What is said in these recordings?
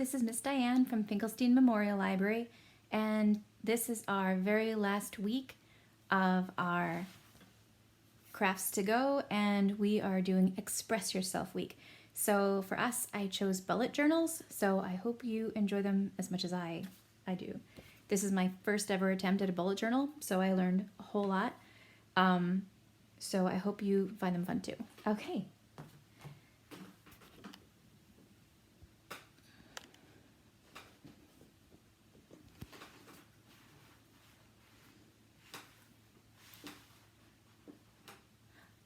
this is Miss Diane from Finkelstein Memorial Library, and this is our very last week of our Crafts to Go, and we are doing Express Yourself Week. So for us, I chose bullet journals, so I hope you enjoy them as much as I do. This is my first ever attempt at a bullet journal, so I learned a whole lot. So I hope you find them fun too. Okay.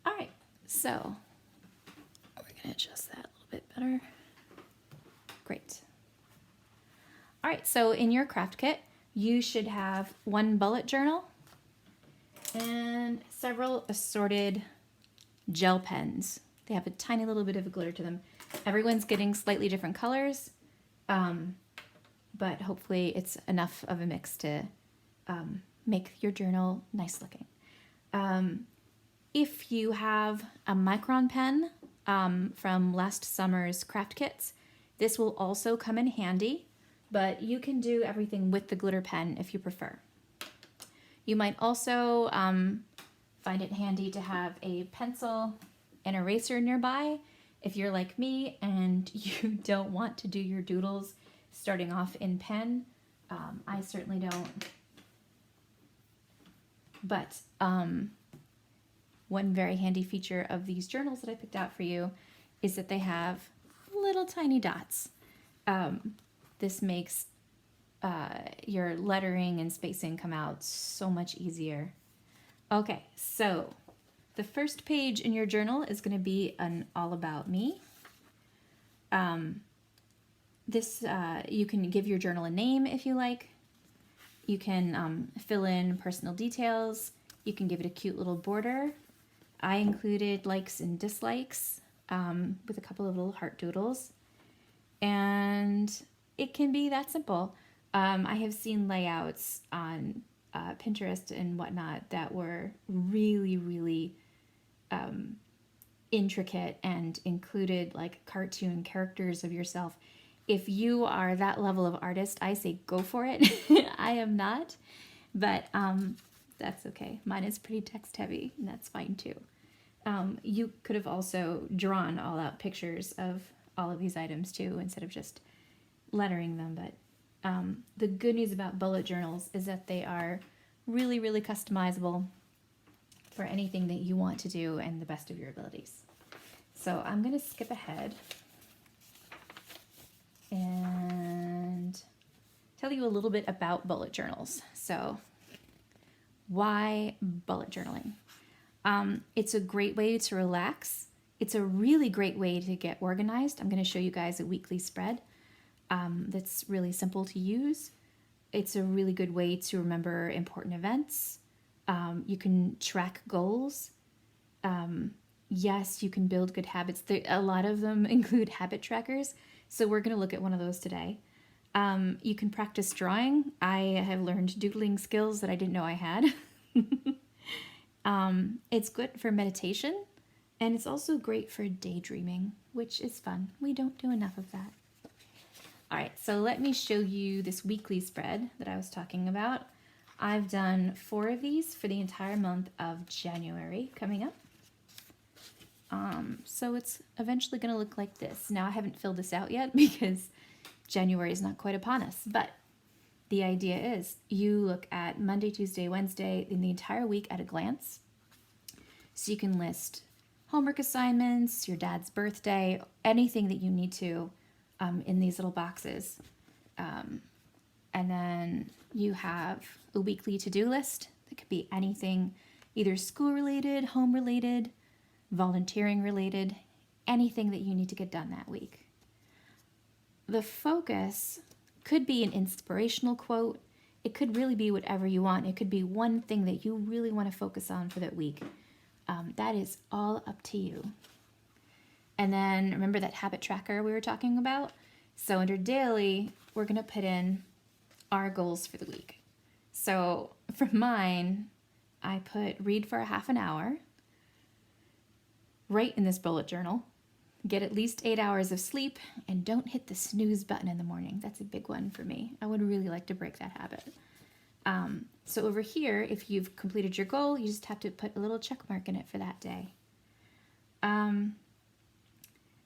All right, so we're gonna adjust that a little bit better. Great. All right, so in your craft kit, you should have one bullet journal and several assorted gel pens. They have a tiny little bit of a glitter to them. Everyone's getting slightly different colors, but hopefully it's enough of a mix to make your journal nice looking. If you have a micron pen from last summer's craft kits, this will also come in handy, but you can do everything with the glitter pen if you prefer. You might also find it handy to have a pencil and eraser nearby if you're like me and you don't want to do your doodles starting off in pen. I certainly don't. But one very handy feature of these journals that I picked out for you is that they have little tiny dots. This makes your lettering and spacing come out so much easier. Okay, so the first page in your journal is going to be an all about me. You can give your journal a name if you like. You can fill in personal details. You can give it a cute little border. I included likes and dislikes with a couple of little heart doodles. And it can be that simple. I have seen layouts on Pinterest and whatnot that were really, really intricate and included like cartoon characters of yourself. If you are that level of artist, I say go for it. I am not, but that's okay. Mine is pretty text heavy, and that's fine too. You could have also drawn all out pictures of all of these items too, instead of just lettering them. But the good news about bullet journals is that they are really, really customizable for anything that you want to do and the best of your abilities. So I'm going to skip ahead and tell you a little bit about bullet journals. So why bullet journaling? It's a great way to relax. It's a really great way to get organized. I'm going to show you guys a weekly spread that's really simple to use. It's a really good way to remember important events. You can track goals. Yes, you can build good habits. A lot of them include habit trackers, so we're going to look at one of those today. You can practice drawing. I have learned doodling skills that I didn't know I had. It's good for meditation, and it's also great for daydreaming, which is fun. We don't do enough of that. All right, so let me show you this weekly spread that I was talking about. I've done 4 of these for the entire month of January coming up. So it's eventually going to look like this. Now I haven't filled this out yet because January is not quite upon us, but the idea is you look at Monday, Tuesday, Wednesday, in the entire week at a glance. So you can list homework assignments, your dad's birthday, anything that you need to in these little boxes. And then you have a weekly to-do list that could be anything, either school-related, home-related, volunteering-related, anything that you need to get done that week. The focus could be an inspirational quote. It could really be whatever you want. It could be one thing that you really want to focus on for that week. That is all up to you. And then remember that habit tracker we were talking about? So under daily, we're going to put in our goals for the week. So for mine, I put read for a half an hour, write in this bullet journal, Get at least 8 hours of sleep and don't hit the snooze button in the morning. That's a big one for me. I would really like to break that habit. So over here, if you've completed your goal, you just have to put a little check mark in it for that day.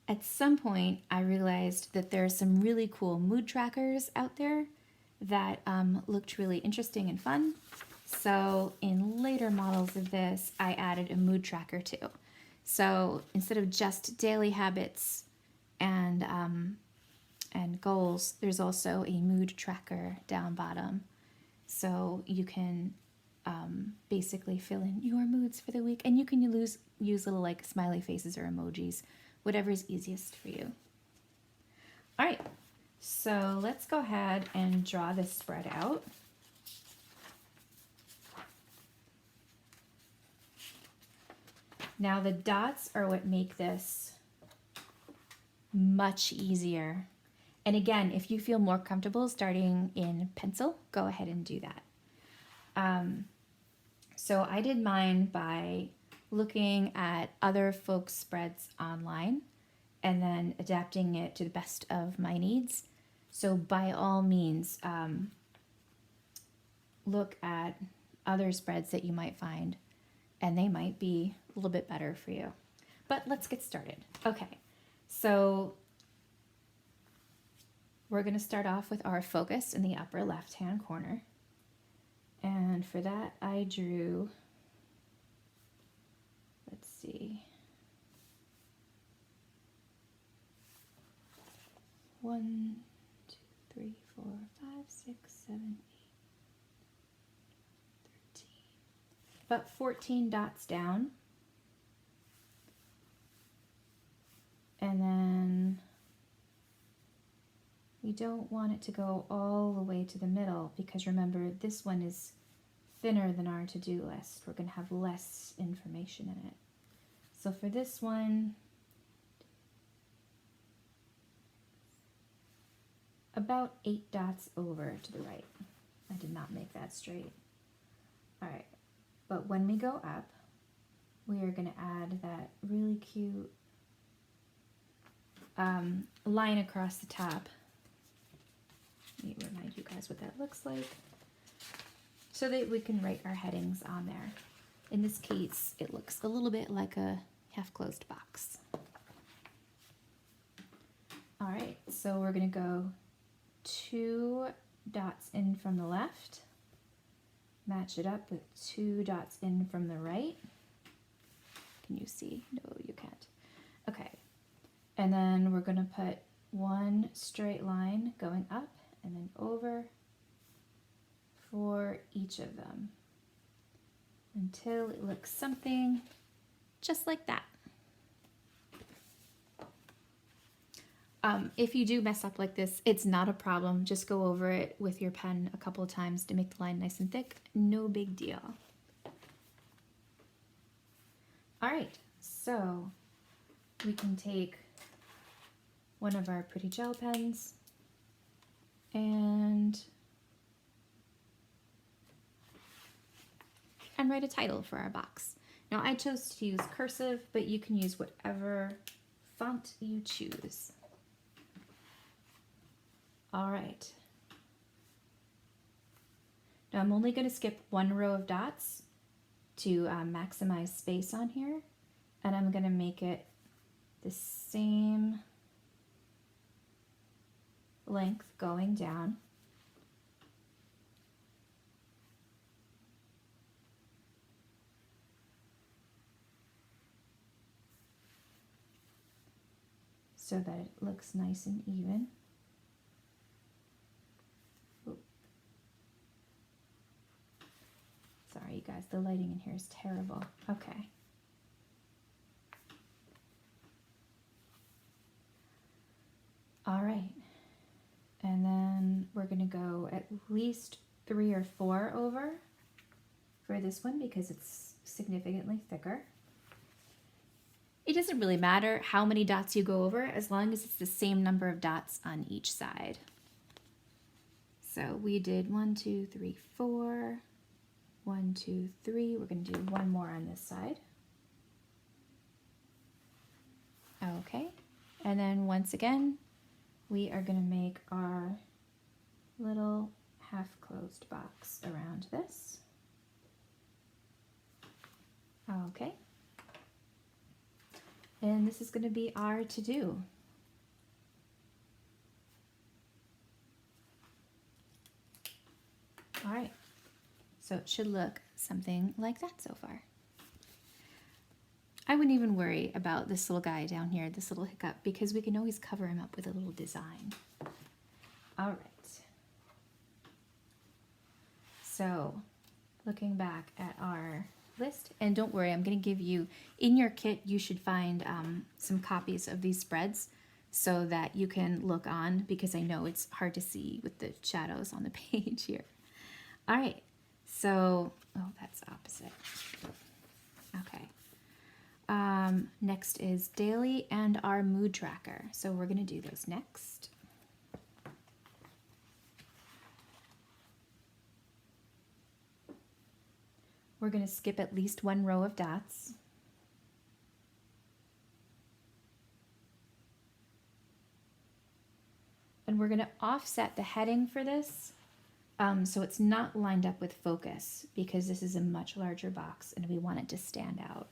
At some point, I realized that there are some really cool mood trackers out there that looked really interesting and fun. So in later models of this, I added a mood tracker too. So instead of just daily habits and goals, there's also a mood tracker down bottom. So you can basically fill in your moods for the week, and you can use little like smiley faces or emojis, whatever is easiest for you. All right, so let's go ahead and draw this spread out. Now the dots are what make this much easier. And again, if you feel more comfortable starting in pencil, go ahead and do that. So I did mine by looking at other folks' spreads online and then adapting it to the best of my needs. So by all means, look at other spreads that you might find, and they might be a little bit better for you. But let's get started. Okay, so we're going to start off with our focus in the upper left-hand corner. And for that, I drew, let's see, 1, 2, 3, 4, 5, 6, 7, 8, 13, about 14 dots down. And then we don't want it to go all the way to the middle, because remember, this one is thinner than our to-do list. We're going to have less information in it. So for this one, about 8 dots over to the right. I did not make that straight. All right, but when we go up, we are going to add that really cute line across the top. Let me remind you guys what that looks like so that we can write our headings on there. In this case, it looks a little bit like a half-closed box. All right, so we're going to go 2 dots in from the left, match it up with 2 dots in from the right. Can you see? No, you can't. Okay, and then we're going to put 1 straight line going up and then over for each of them until it looks something just like that. If you do mess up like this, it's not a problem. Just go over it with your pen a couple of times to make the line nice and thick. No big deal. All right, so we can take one of our pretty gel pens and write a title for our box. Now I chose to use cursive, but you can use whatever font you choose. All right. Now I'm only going to skip 1 row of dots to maximize space on here, and I'm going to make it the same length going down. So that it looks nice and even. Ooh. Sorry, you guys, the lighting in here is terrible. Okay. All right. And then we're going to go at least 3 or 4 over for this one because it's significantly thicker. It doesn't really matter how many dots you go over as long as it's the same number of dots on each side. So we did 1, 2, 3, 4. 1, 2, 3. We're going to do 1 more on this side. Okay, And then once again, we are going to make our little half-closed box around this. Okay. And this is going to be our to-do. All right. So it should look something like that so far. I wouldn't even worry about this little guy down here, this little hiccup, because we can always cover him up with a little design. All right. So looking back at our list, and don't worry, I'm going to give you, in your kit, you should find some copies of these spreads so that you can look on, because I know it's hard to see with the shadows on the page here. All right, so, oh, that's opposite. Okay. Next is daily and our mood tracker. So we're going to do those next. We're going to skip at least one row of dots. And we're going to offset the heading for this so it's not lined up with focus, because this is a much larger box and we want it to stand out.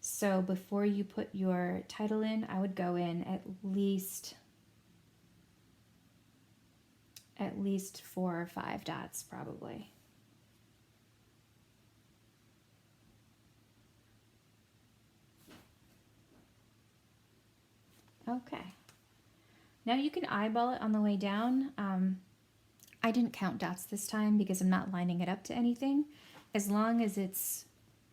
So before you put your title in, I would go in at least 4 or 5 dots probably. Okay. Now you can eyeball it on the way down. I didn't count dots this time because I'm not lining it up to anything. As long as it's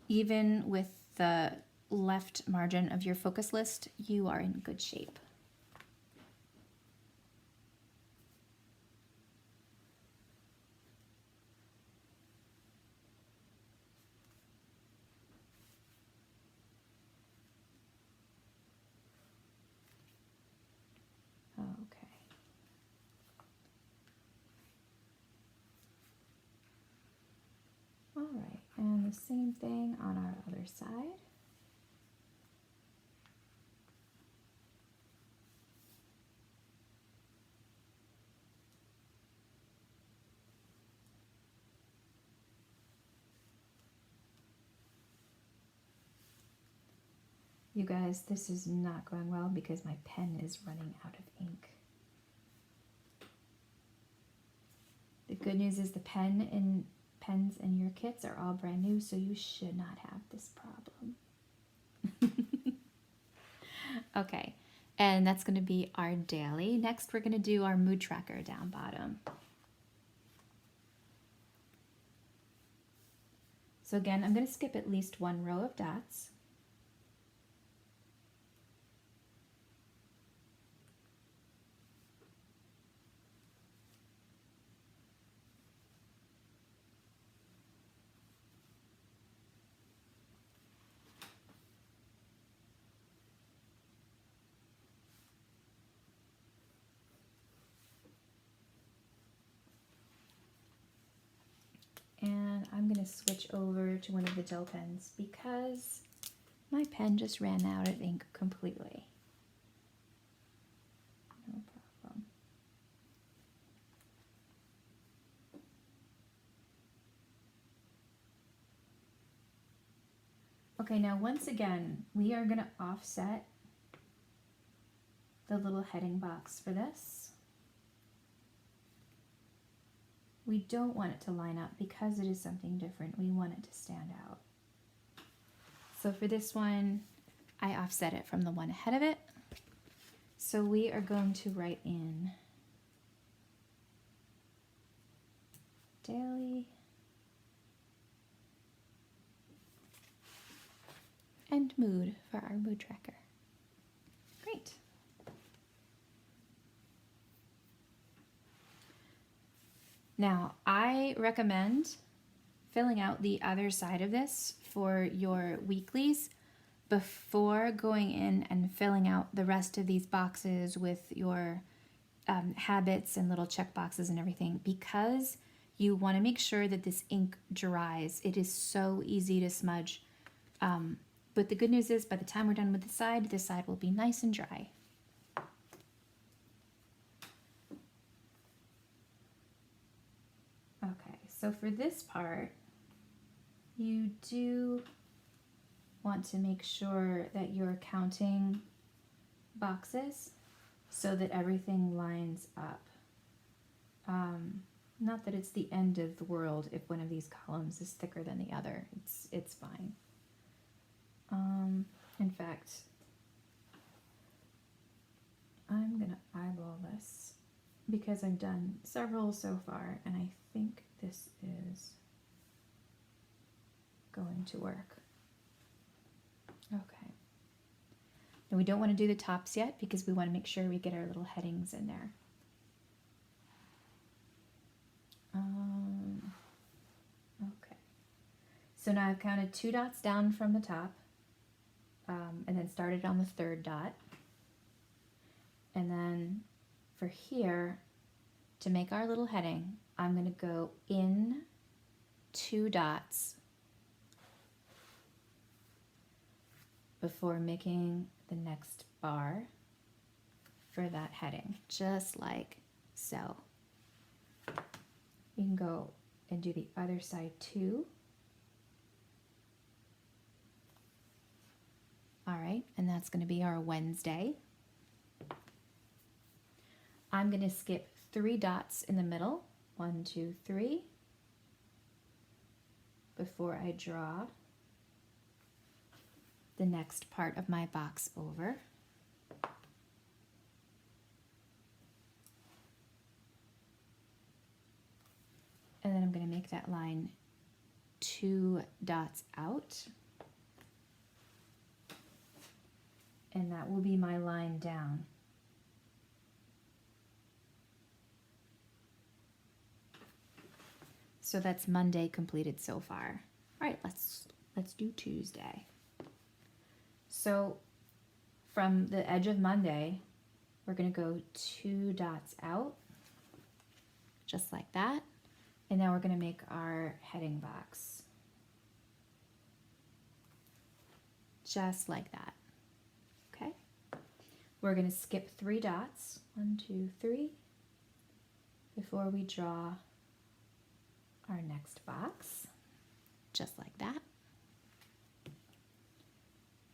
even with the left margin of your focus list, you are in good shape. Okay. All right, and the same thing on our other side. You guys, this is not going well because my pen is running out of ink. The good news is the pens in your kits are all brand new, so you should not have this problem. Okay, and that's going to be our daily. Next, we're going to do our mood tracker down bottom. So again, I'm going to skip at least one row of dots. And I'm going to switch over to one of the gel pens because my pen just ran out of ink completely. No problem. Okay, now once again, we are going to offset the little heading box for this. We don't want it to line up because it is something different. We want it to stand out. So for this one, I offset it from the one ahead of it. So we are going to write in daily and mood for our mood tracker. Great. Now, I recommend filling out the other side of this for your weeklies before going in and filling out the rest of these boxes with your habits and little check boxes and everything, because you want to make sure that this ink dries. It is so easy to smudge. But the good news is by the time we're done with this side will be nice and dry. So for this part, you do want to make sure that you're counting boxes so that everything lines up. Not that it's the end of the world if one of these columns is thicker than the other. It's fine. In fact, I'm gonna eyeball this because I've done several so far, and I think this is going to work. Okay. And we don't want to do the tops yet because we want to make sure we get our little headings in there. Okay. So now I've counted 2 dots down from the top, and then started on the 3rd dot. And then for here, to make our little heading, I'm going to go in 2 dots before making the next bar for that heading, just like so. You can go and do the other side too. All right, and that's going to be our Wednesday. I'm going to skip 3 dots in the middle, 1, 2, 3, before I draw the next part of my box over. And then I'm going to make that line 2 dots out. And that will be my line down. So that's Monday completed so far. All right, let's do Tuesday. So from the edge of Monday, we're going to go 2 dots out, just like that. And now we're going to make our heading box, just like that. Okay. We're going to skip 3 dots, 1, 2, 3, before we draw our next box, just like that.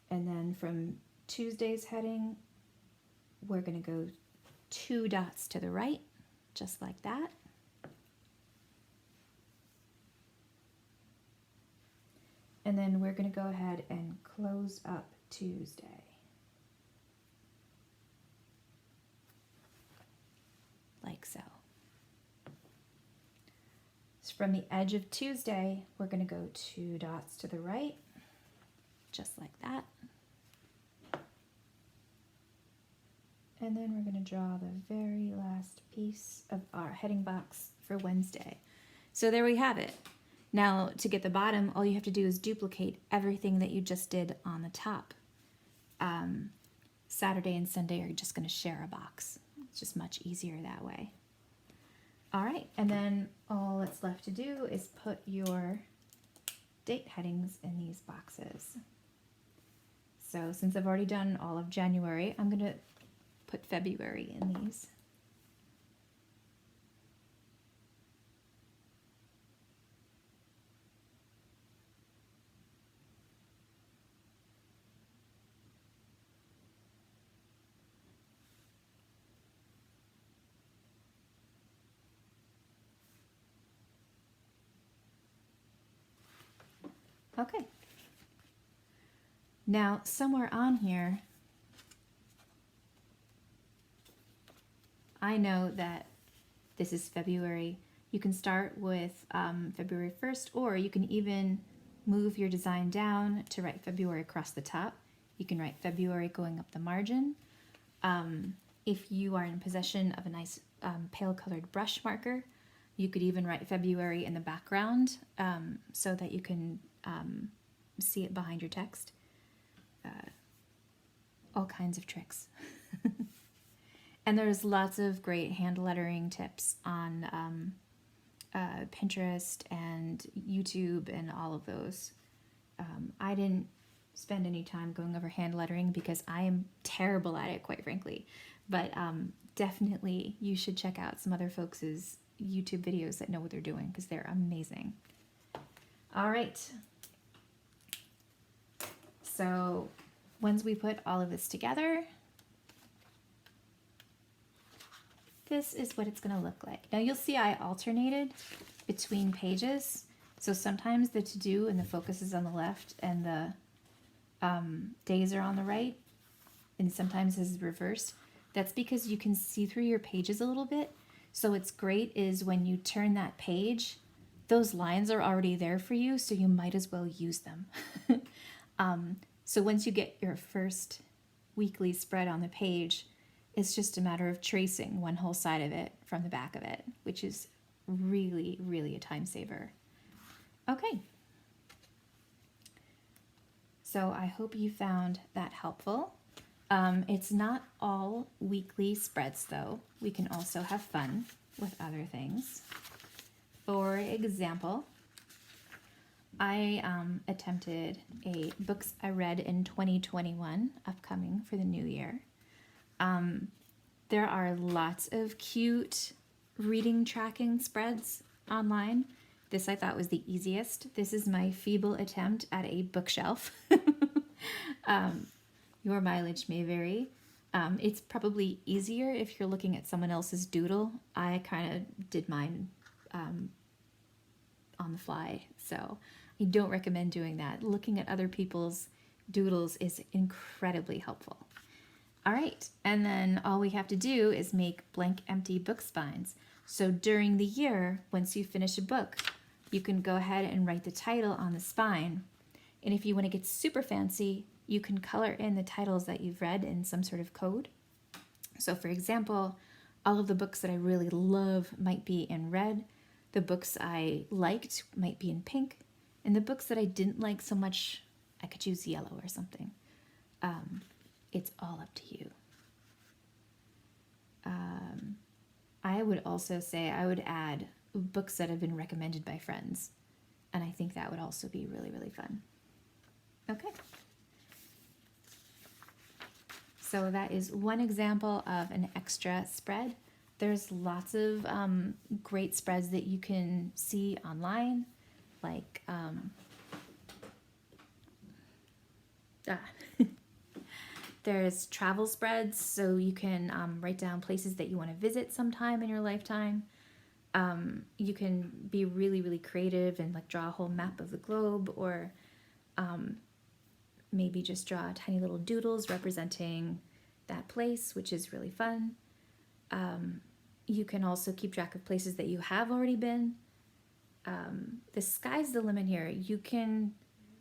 And then from Tuesday's heading, we're going to go 2 dots to the right, just like that. And then we're going to go ahead and close up Tuesday, like so. So from the edge of Tuesday, we're going to go 2 dots to the right, just like that. And then we're going to draw the very last piece of our heading box for Wednesday. So there we have it. Now to get the bottom, all you have to do is duplicate everything that you just did on the top. Saturday and Sunday are just going to share a box. It's just much easier that way. All right, and then all that's left to do is put your date headings in these boxes. So since I've already done all of January, I'm going to put February in these. Okay. Now, somewhere on here, I know that this is February. You can start with February 1st, or you can even move your design down to write February across the top. You can write February going up the margin. If you are in possession of a nice pale colored brush marker, you could even write February in the background so that you can see it behind your text. All kinds of tricks. And there's lots of great hand lettering tips on Pinterest and YouTube and all of those. I didn't spend any time going over hand lettering because I am terrible at it, quite frankly. But definitely you should check out some other folks' YouTube videos that know what they're doing because they're amazing. All right. So once we put all of this together, this is what it's going to look like. Now you'll see I alternated between pages. So sometimes the to-do and the focus is on the left and the days are on the right, and sometimes this is reversed. That's because you can see through your pages a little bit. So what's great is when you turn that page, those lines are already there for you, so you might as well use them. So once you get your first weekly spread on the page, it's just a matter of tracing one whole side of it from the back of it, which is really, really a time saver. Okay. So I hope you found that helpful. It's not all weekly spreads though. We can also have fun with other things. For example, I attempted a books I read in 2021 upcoming for the new year. There are lots of cute reading tracking spreads online. This I thought was the easiest. This is my feeble attempt at a bookshelf. Your mileage may vary. It's probably easier if you're looking at someone else's doodle. I kind of did mine on the fly, so I don't recommend doing that. Looking at other people's doodles is incredibly helpful. All right, and then all we have to do is make blank empty book spines. So during the year, once you finish a book, you can go ahead and write the title on the spine. And if you want to get super fancy, you can color in the titles that you've read in some sort of code. So for example, all of the books that I really love might be in red. The books I liked might be in pink. And the books that I didn't like so much, I could choose yellow or something. It's all up to you. I would also say I would add books that have been recommended by friends. And I think that would also be really, really fun. Okay. So that is one example of an extra spread. There's lots of great spreads that you can see online, like there's travel spreads, so you can write down places that you want to visit sometime in your lifetime. You can be really, really creative and like draw a whole map of the globe, or maybe just draw tiny little doodles representing that place, which is really fun. You can also keep track of places that you have already been. The sky's the limit here. You can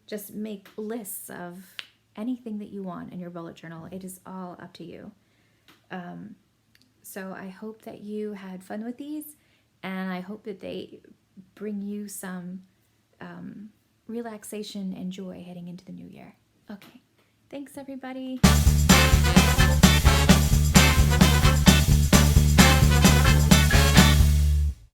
just make lists of anything that you want in your bullet journal. It is all up to you. So I hope that you had fun with these, and I hope that they bring you some relaxation and joy heading into the new year. Okay, thanks everybody.